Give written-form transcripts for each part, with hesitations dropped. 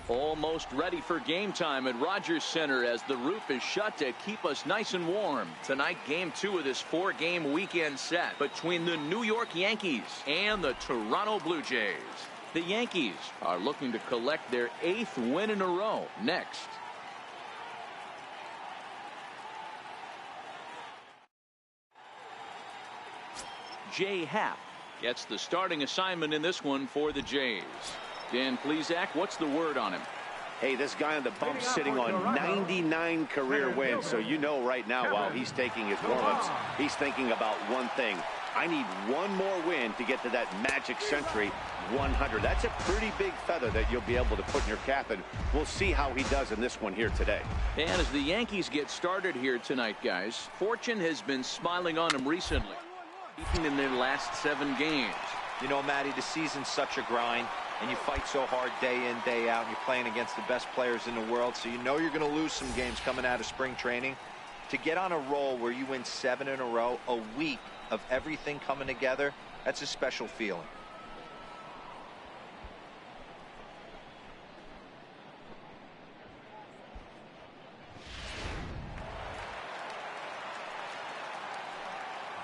Almost ready for game time at Rogers Center as the roof is shut to keep us nice and warm. Tonight, game 2 of this 4-game weekend set between the New York Yankees and the Toronto Blue Jays. The Yankees are looking to collect their 8th win in a row next. Jay Happ gets the starting assignment in this one for the Jays. Dan Plesac, what's the word on him? Hey, this guy on the bump sitting on 99 career wins. So you know right now while he's taking his warm-ups, he's thinking about one thing. I need one more win to get to that magic century, 100. That's a pretty big feather that you'll be able to put in your cap, and we'll see how he does in this one here today. And as the Yankees get started here tonight, guys, fortune has been smiling on them recently, even in their last 7 games. You know, Matty, the season's such a grind, and you fight so hard day in, day out, and you're playing against the best players in the world, so you know you're going to lose some games coming out of spring training. To get on a roll where you win 7 in a row, a week of everything coming together, that's a special feeling.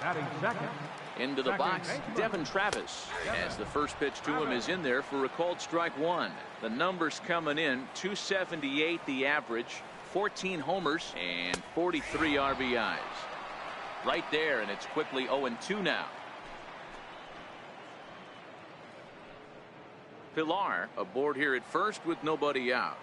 Batting second. Into the box, Devin Travis, as the first pitch to him is in there for a called strike 1. The numbers coming in, 278 the average, 14 homers, and 43 RBIs. Right there, and it's quickly 0-2 now. Pilar aboard here at first with nobody out.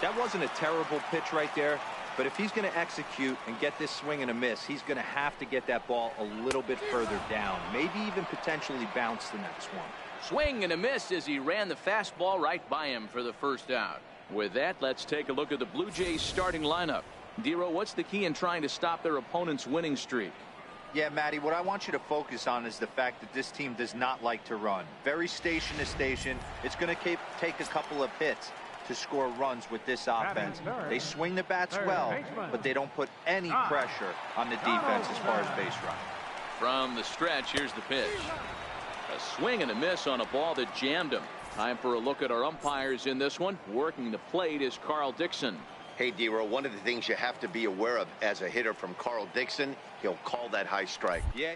That wasn't a terrible pitch right there, but if he's going to execute and get this swing and a miss, he's going to have to get that ball a little bit further down, maybe even potentially bounce the next one. Swing and a miss as he ran the fastball right by him for the first out. With that, let's take a look at the Blue Jays starting lineup. Dero, what's the key in trying to stop their opponent's winning streak? Yeah, Matty, what I want you to focus on is the fact that this team does not like to run. Very station to station. It's going to take a couple of hits to score runs with this offense. They swing the bats well, but they don't put any pressure on the defense as far as base running. From the stretch, here's the pitch. A swing and a miss on a ball that jammed him. Time for a look at our umpires in this one. Working the plate is Carl Dixon. Hey, Dero, one of the things you have to be aware of as a hitter from Carl Dixon, he'll call that high strike. Yeah,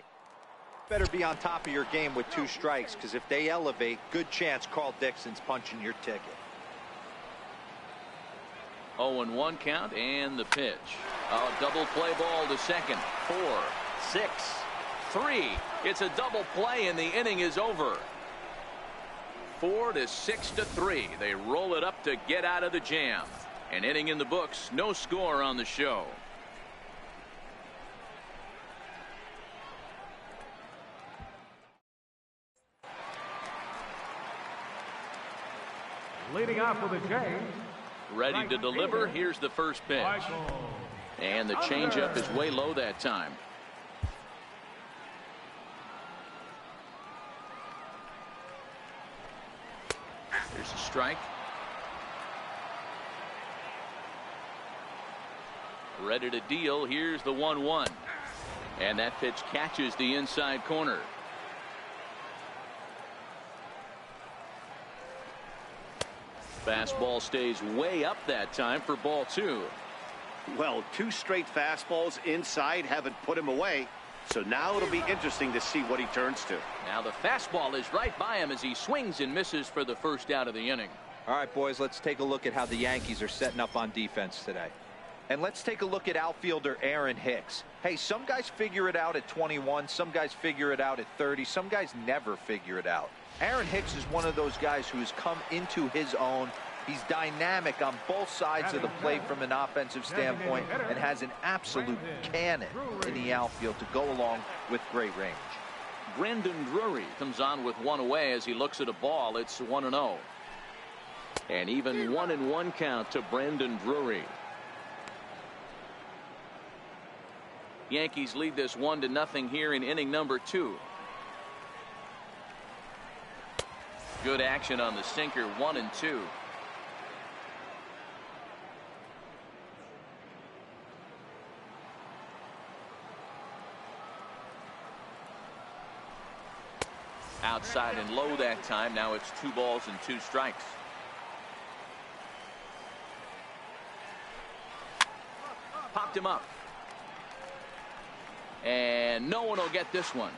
better be on top of your game with 2 strikes, because if they elevate, good chance Carl Dixon's punching your ticket. 0-1 count and the pitch. A double play ball to second. 4, 6, 3. It's a double play and the inning is over. 4-6-3. They roll it up to get out of the jam. An inning in the books. No score on the show. Leading off for the Jays. Ready to deliver. Here's the first pitch. And the changeup is way low that time. Here's a strike. Ready to deal. Here's the 1-1. And that pitch catches the inside corner. Fastball stays way up that time for ball 2. Well, 2 straight fastballs inside haven't put him away. So now it'll be interesting to see what he turns to. Now the fastball is right by him as he swings and misses for the first out of the inning. All right, boys, let's take a look at how the Yankees are setting up on defense today. And let's take a look at outfielder Aaron Hicks. Hey, some guys figure it out at 21. Some guys figure it out at 30. Some guys never figure it out. Aaron Hicks is one of those guys who has come into his own. He's dynamic on both sides of the plate from an offensive standpoint and has an absolute cannon in the outfield to go along with great range. Brandon Drury comes on with 1 away as he looks at a ball. It's 1-0. And even 1-1 count to Brandon Drury. Yankees lead this 1-0 here in inning number 2. Good action on the sinker. 1-2. Outside and low that time. Now it's 2 balls and 2 strikes. Popped him up. And no one will get this one.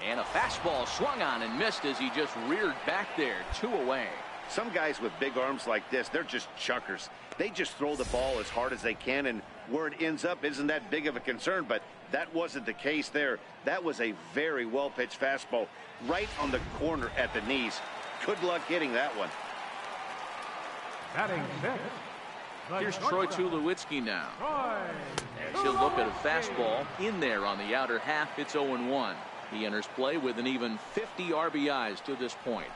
And a fastball swung on and missed as he just reared back there. 2 away. Some guys with big arms like this, they're just chuckers. They just throw the ball as hard as they can, and where it ends up isn't that big of a concern, but that wasn't the case there. That was a very well-pitched fastball right on the corner at the knees. Good luck hitting that one. Batting 6. Here's Troy Tulowitzki now. As he'll look at a fastball in there on the outer half. It's 0-1. He enters play with an even 50 RBIs to this point.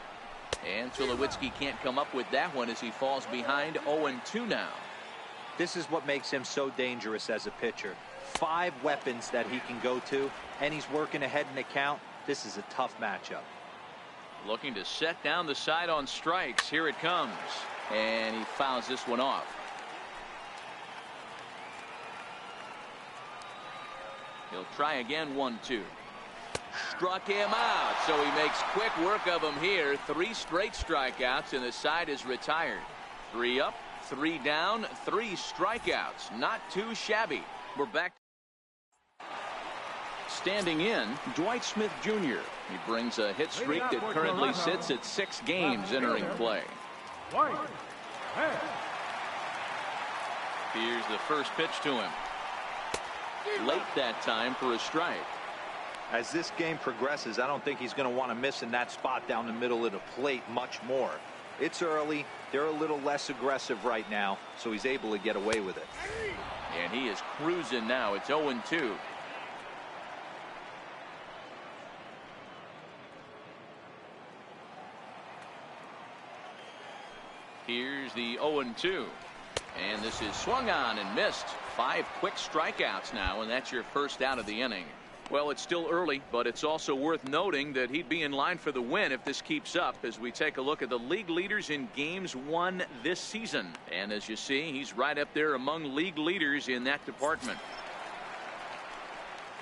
And Tulowitzki can't come up with that one as he falls behind 0-2 now. This is what makes him so dangerous as a pitcher. 5 weapons that he can go to, and he's working ahead in the count. This is a tough matchup. Looking to set down the side on strikes. Here it comes. And he fouls this one off. He'll try again. 1-2. Struck him out, so he makes quick work of him here. 3 straight strikeouts, and the side is retired. 3 up, 3 down, 3 strikeouts. Not too shabby. We're back. Standing in, Dwight Smith Jr. He brings a hit streak that currently sits at 6 games entering play. Here's the first pitch to him. Late that time for a strike. As this game progresses, I don't think he's going to want to miss in that spot down the middle of the plate much more. It's early. They're a little less aggressive right now, so he's able to get away with it. And he is cruising now. It's 0-2. Here's the 0-2. And this is swung on and missed. 5 quick strikeouts now, and that's your first out of the inning. Well, it's still early, but it's also worth noting that he'd be in line for the win if this keeps up as we take a look at the league leaders in games won this season. And as you see, he's right up there among league leaders in that department.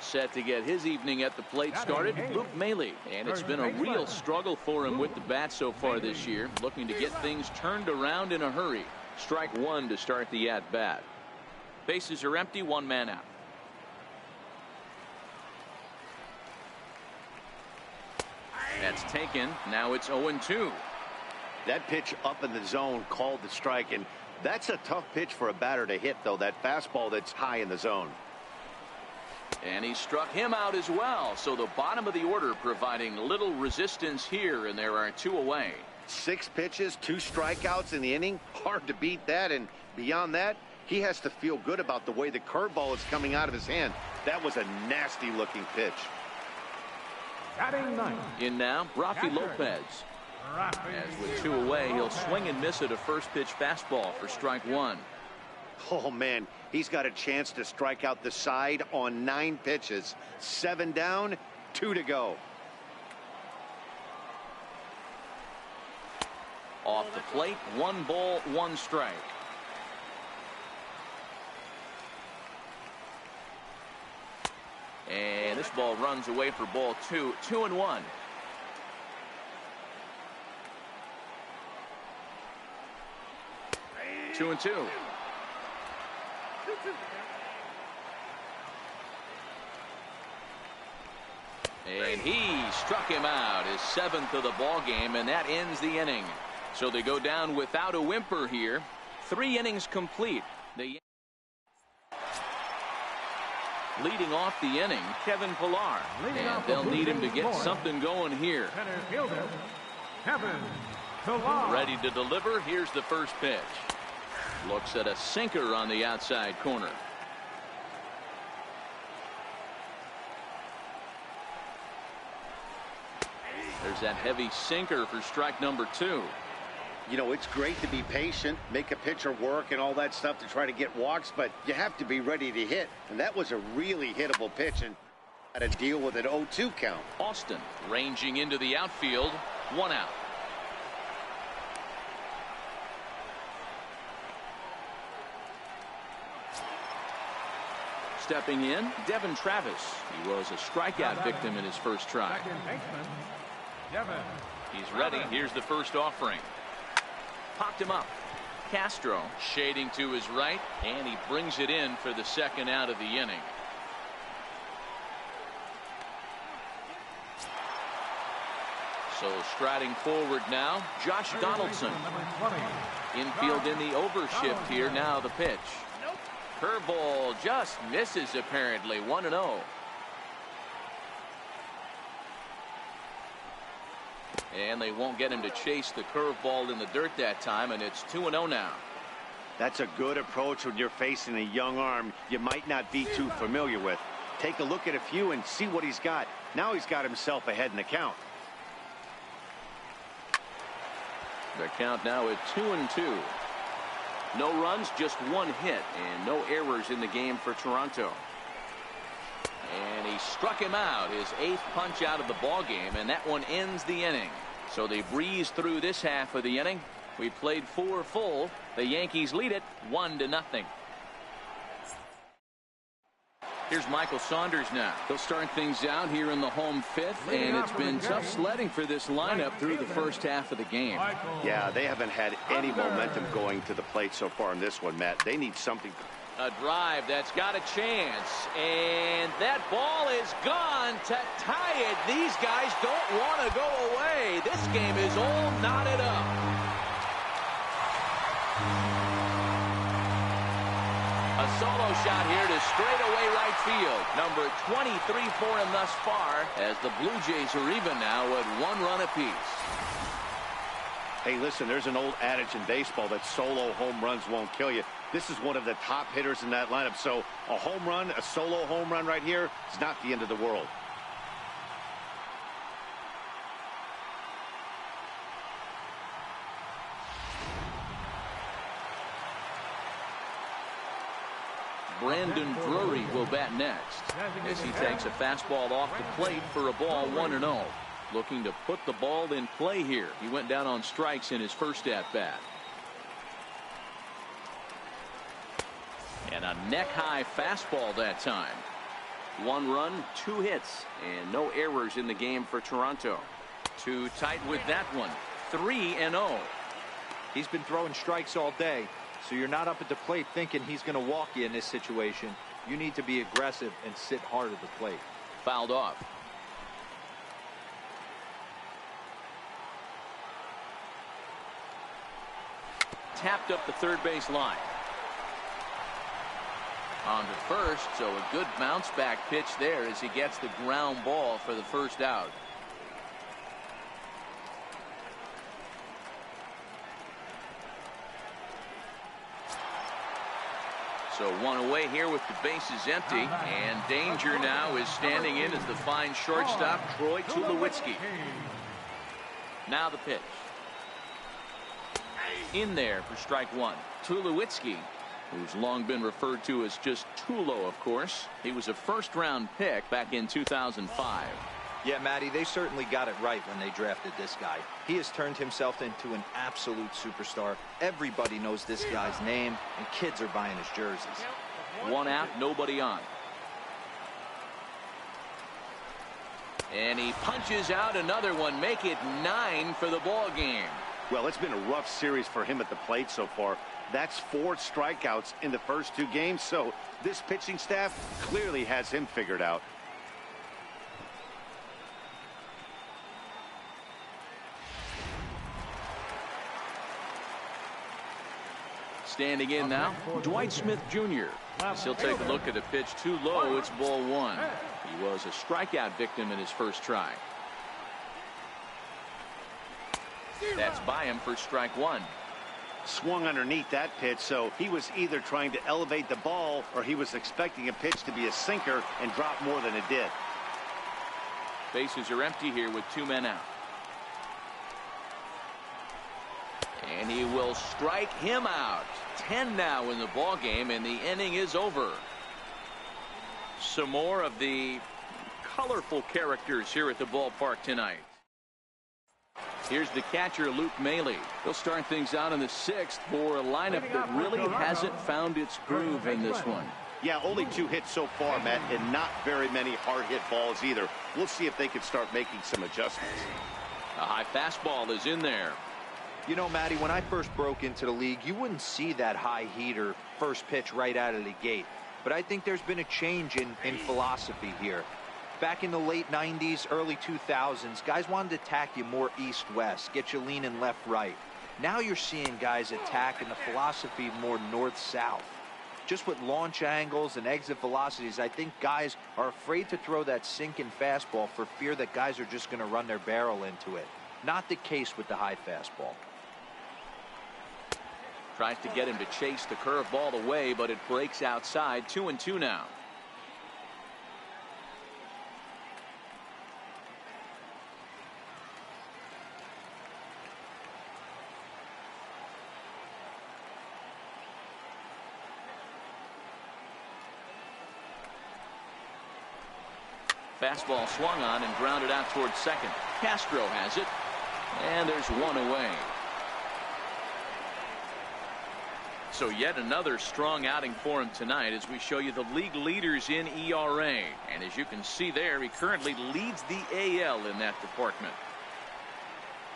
Set to get his evening at the plate started, Luke Maile. And it's been a real struggle for him with the bat so far this year, looking to get things turned around in a hurry. Strike 1 to start the at-bat. Bases are empty, 1 man out. That's taken. Now it's 0-2. That pitch up in the zone called the strike, and that's a tough pitch for a batter to hit, though. That fastball that's high in the zone. And he struck him out as well. So the bottom of the order providing little resistance here, and there are 2 away. 6 pitches, 2 strikeouts in the inning. Hard to beat that, and beyond that, he has to feel good about the way the curveball is coming out of his hand. That was a nasty looking pitch. In now, Rafi Lopez. As with 2 away, he'll swing and miss at a first pitch fastball for strike 1. Oh man, he's got a chance to strike out the side on 9 pitches. 7 down, 2 to go. Off the plate, 1 ball, 1 strike. And this ball runs away for ball 2. 2-1. Two and 2. And he struck him out, his 7th of the ball game, and that ends the inning. So they go down without a whimper here. 3 innings complete. Leading off the inning, Kevin Pillar. And they'll need him to get something going here. Ready to deliver. Here's the first pitch. Looks at a sinker on the outside corner. There's that heavy sinker for strike number 2. You know, it's great to be patient, make a pitcher work and all that stuff to try to get walks, but you have to be ready to hit. And that was a really hittable pitch and had to deal with an 0-2 count. Austin ranging into the outfield. 1 out. stepping in, Devin Travis. He was a strikeout victim in his first try. Second baseman, Devin. He's ready. Here's the first offering. Popped him up. Castro shading to his right, and he brings it in for the second out of the inning. So striding forward now, Josh Donaldson. Infield in the overshift here. Now the pitch. Curveball just misses apparently. 1-0. And they won't get him to chase the curveball in the dirt that time, and it's 2-0 now. That's a good approach when you're facing a young arm you might not be too familiar with. Take a look at a few and see what he's got. Now he's got himself ahead in the count. The count now at 2-2. No runs, just one hit, and no errors in the game for Toronto. And he struck him out, his 8th punch out of the ball game, and that one ends the inning. So they breeze through this half of the inning. We played 4 full. The Yankees lead it 1-0. Here's Michael Saunders now. They'll start things out here in the home 5th, and it's been tough sledding for this lineup through the first half of the game. Yeah, they haven't had any momentum going to the plate so far in this one, Matt. They need something. A drive that's got a chance, and that ball is gone to tie it. These guys don't want to go away. This game is all knotted up. A solo shot here to straightaway right field. Number 23 for him thus far, as the Blue Jays are even now at 1 run apiece. Hey, listen, there's an old adage in baseball that solo home runs won't kill you. This is one of the top hitters in that lineup. So a home run, a solo home run right here is not the end of the world. Brandon Drury will bat next as he takes a fastball off the plate for a ball 1-0. Looking to put the ball in play here. He went down on strikes in his first at bat. And a neck-high fastball that time. 1 run, 2 hits, and no errors in the game for Toronto. Too tight with that one. 3-0. He's been throwing strikes all day, so you're not up at the plate thinking he's going to walk you in this situation. You need to be aggressive and sit hard at the plate. Fouled off. Tapped up the third base line. On to first, so a good bounce back pitch there as he gets the ground ball for the first out. So 1 away here with the bases empty, and danger now is standing in as the fine shortstop Troy Tulowitzki. Now the pitch. In there for strike 1. Tulowitzki, who's long been referred to as just Tulo, of course. He was a first-round pick back in 2005. Yeah, Matty, they certainly got it right when they drafted this guy. He has turned himself into an absolute superstar. Everybody knows this guy's name, and kids are buying his jerseys. 1 out, nobody on. And he punches out another one, make it 9 for the ball game. Well, it's been a rough series for him at the plate so far. That's 4 strikeouts in the first 2 games, so this pitching staff clearly has him figured out. Standing in now, Dwight Smith Jr. As he'll take a look at a pitch too low. It's ball 1. He was a strikeout victim in his first try. That's by him for strike 1. Swung underneath that pitch, so he was either trying to elevate the ball or he was expecting a pitch to be a sinker and drop more than it did. Bases are empty here with 2 men out. And he will strike him out. 10 now in the ball game, and the inning is over. Some more of the colorful characters here at the ballpark tonight. Here's the catcher, Luke Maile. They'll start things out in the 6th for a lineup that really hasn't found its groove in this one. Yeah, only 2 hits so far, Matt, and not very many hard-hit balls either. We'll see if they can start making some adjustments. A high fastball is in there. You know, Matty, when I first broke into the league, you wouldn't see that high heater first pitch right out of the gate. But I think there's been a change in philosophy here. Back in the late 90s, early 2000s, guys wanted to attack you more east-west, get you leaning left-right. Now you're seeing guys attack in the philosophy more north-south. Just with launch angles and exit velocities, I think guys are afraid to throw that sinking fastball for fear that guys are just going to run their barrel into it. Not the case with the high fastball. Tries to get him to chase the curveball away, but it breaks outside. 2-2 now. Fastball swung on and grounded out towards second. Castro has it, and there's one away. So yet another strong outing for him tonight as we show you the league leaders in ERA. And as you can see there, he currently leads the AL in that department.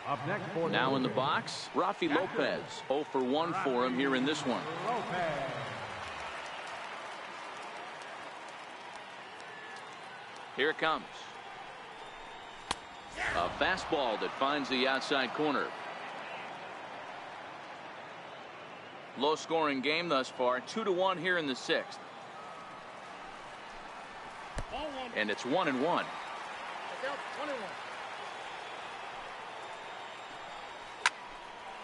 Up next for now in the box, Rafi Lopez. 0 for 1 for him here in this one. Here it comes. A fastball that finds the outside corner. Low scoring game thus far. 2-1 here in the 6th. And it's 1-1.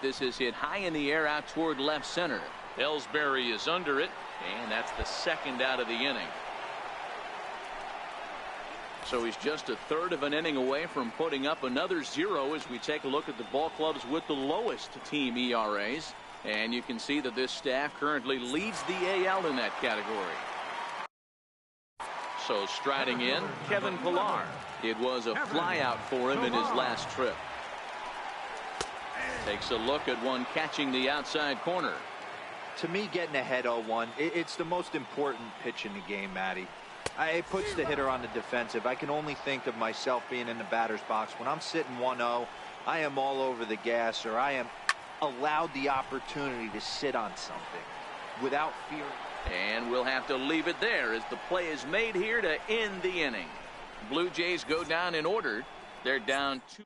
This is hit high in the air out toward left center. Ellsbury is under it, and that's the second out of the inning. So he's just a third of an inning away from putting up another 0 as we take a look at the ball clubs with the lowest team ERAs. And you can see that this staff currently leads the AL in that category. So striding in, Kevin Pillar. It was a flyout for him in his last trip. Takes a look at one catching the outside corner. To me, getting ahead 0-1, it's the most important pitch in the game, Matty. It puts the hitter on the defensive. I can only think of myself being in the batter's box. When I'm sitting 1-0, I am all over the gas, or I am allowed the opportunity to sit on something without fear. And we'll have to leave it there as the play is made here to end the inning. Blue Jays go down in order. They're down 2.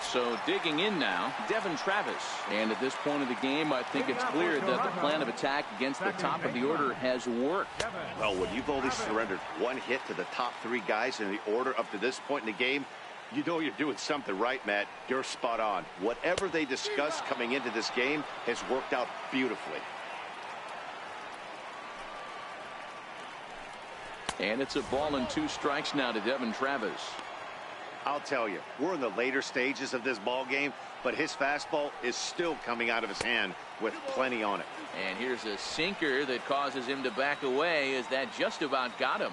So digging in now, Devin Travis. And at this point of the game, I think it's clear that the plan of attack against the top of the order has worked. Well, when you've only surrendered 1 hit to the top 3 guys in the order up to this point in the game, you know you're doing something right, Matt. You're spot on. Whatever they discussed coming into this game has worked out beautifully. And it's a ball and 2 strikes now to Devin Travis. I'll tell you, we're in the later stages of this ball game, but his fastball is still coming out of his hand with plenty on it. And here's a sinker that causes him to back away as that just about got him.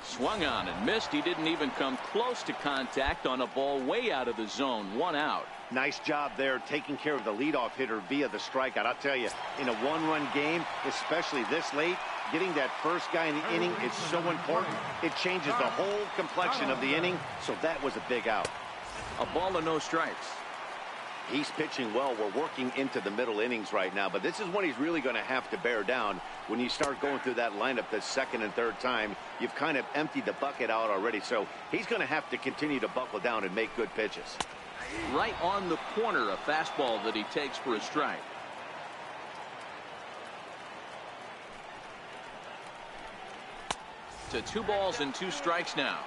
Swung on and missed. He didn't even come close to contact on a ball way out of the zone. 1 out. Nice job there taking care of the leadoff hitter via the strikeout. I'll tell you, in a 1-run game, especially this late, getting that first guy in the inning is so important. It changes the whole complexion of the inning, so that was a big out. A ball and no strikes. He's pitching well. We're working into the middle innings right now, but this is when he's really going to have to bear down. When you start going through that lineup the second and third time, you've kind of emptied the bucket out already, so he's going to have to continue to buckle down and make good pitches. Right on the corner, a fastball that he takes for a strike. To 2 balls and 2 strikes now.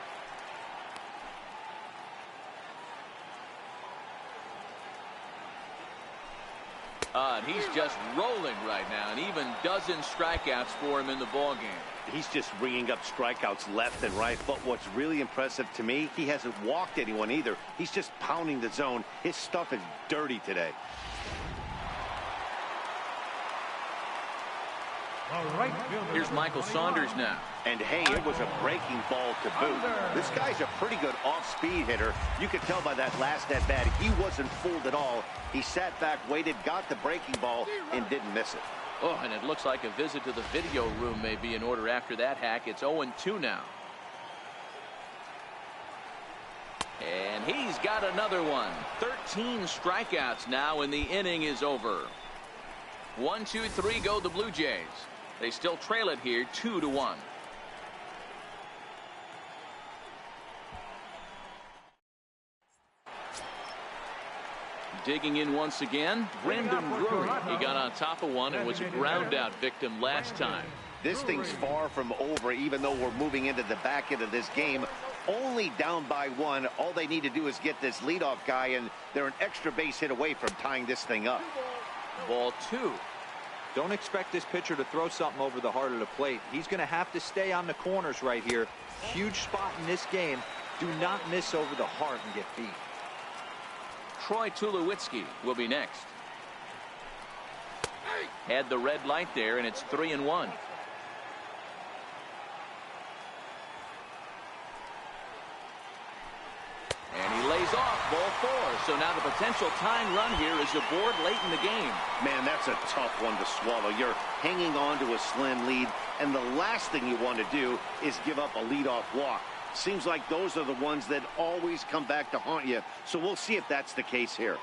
And he's just rolling right now, and even dozen strikeouts for him in the ball game. He's just ringing up strikeouts left and right, but what's really impressive to me, he hasn't walked anyone either. He's just pounding the zone. His stuff is dirty today. Here's Michael Saunders now. And hey, it was a breaking ball to boot. This guy's a pretty good off-speed hitter. You could tell by that last at-bat, he wasn't fooled at all. He sat back, waited, got the breaking ball, and didn't miss it. Oh, and it looks like a visit to the video room may be in order after that hack. It's 0-2 now. And he's got another one. 13 strikeouts now, and the inning is over. 1, 2, 3 go the Blue Jays. They still trail it here 2-1. Digging in once again, Brendan Drury. He got on top of one and was a ground out victim last time. This thing's far from over, even though we're moving into the back end of this game. Only down by 1. All they need to do is get this leadoff guy, and they're an extra base hit away from tying this thing up. Ball 2. Don't expect this pitcher to throw something over the heart of the plate. He's going to have to stay on the corners right here. Huge spot in this game. Do not miss over the heart and get beat. Troy Tulowitzki will be next. Had the red light there, and it's 3-1. And he lays off, ball 4. So now the potential tying run here is aboard late in the game. Man, that's a tough one to swallow. You're hanging on to a slim lead, and the last thing you want to do is give up a leadoff walk. Seems like those are the ones that always come back to haunt you. So we'll see if that's the case here.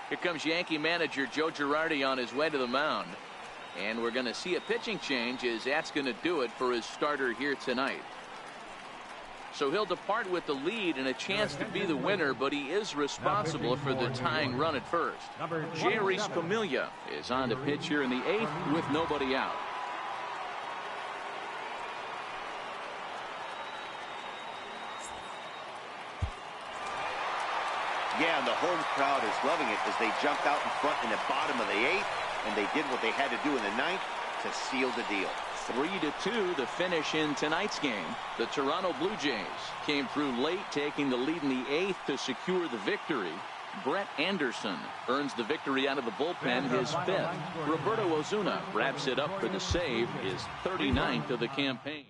Here comes Yankee manager Joe Girardi on his way to the mound. And we're going to see a pitching change, as that's going to do it for his starter here tonight. So he'll depart with the lead and a chance to be the winner, but he is responsible for the tying run at first. Jerry Scammiglia is on to pitch here in the 8th with nobody out. Yeah, and the home crowd is loving it as they jumped out in front in the bottom of the 8th, and they did what they had to do in the 9th to seal the deal. 3-2 the finish in tonight's game. The Toronto Blue Jays came through late, taking the lead in the 8th to secure the victory. Brett Anderson earns the victory out of the bullpen, his 5th. Roberto Ozuna wraps it up for the save, his 39th of the campaign.